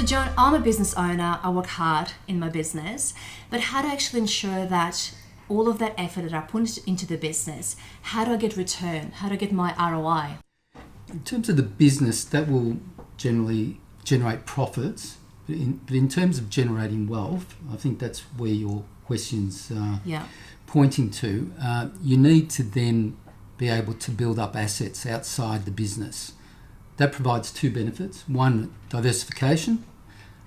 John, I'm a business owner. I work hard in my business, but how do I actually ensure that all of that effort that I put into the business, how do I get return? How do I get my ROI? In terms of the business, that will generally generate profits. But in terms of generating wealth, I think that's where your question's pointing to. You need to then be able to build up assets outside the business. That provides two benefits. One, diversification,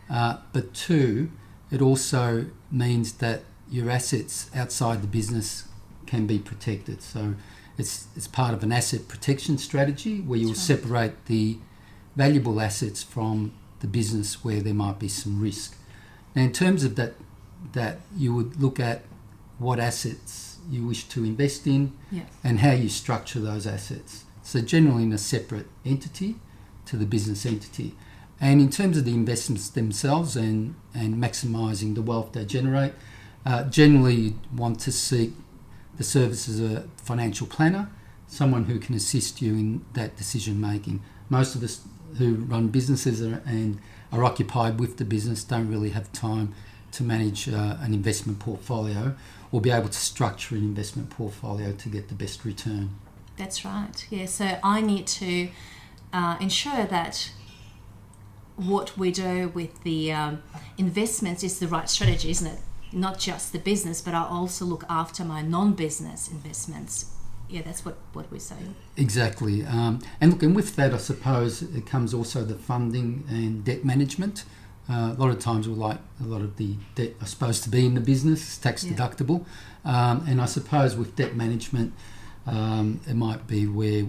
but two, it also means that your assets outside the business can be protected. So it's part of an asset protection strategy where you'll separate the valuable assets from the business where there might be some risk. Now, in terms of that you would look at what assets you wish to invest in and how you structure those assets. So generally in a separate entity to the business entity. And in terms of the investments themselves and maximising the wealth they generate, generally you want to seek the services of a financial planner, someone who can assist you in that decision making. Most of us who run businesses and are occupied with the business don't really have time to manage an investment portfolio or be able to structure an investment portfolio to get the best return. That's right. Yeah. So I need to ensure that what we do with the investments is the right strategy, isn't it? Not just the business, but I also look after my non-business investments. Yeah, that's what we're saying. Exactly. And with that, I suppose it comes also the funding and debt management. A lot of times we like a lot of the debt, I suppose, to be in the business, it's tax deductible. And I suppose with debt management, it might be where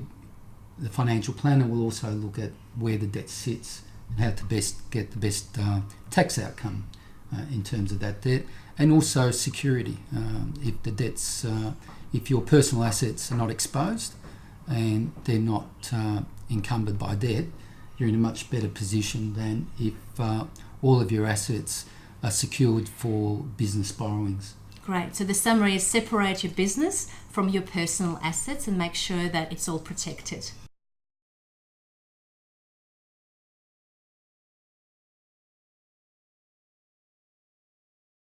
the financial planner will also look at where the debt sits and how to best get the best tax outcome in terms of that debt. And also security. If the debts, if your personal assets are not exposed and they're not encumbered by debt, you're in a much better position than if all of your assets are secured for business borrowings. Great. So the summary is separate your business from your personal assets and make sure that it's all protected.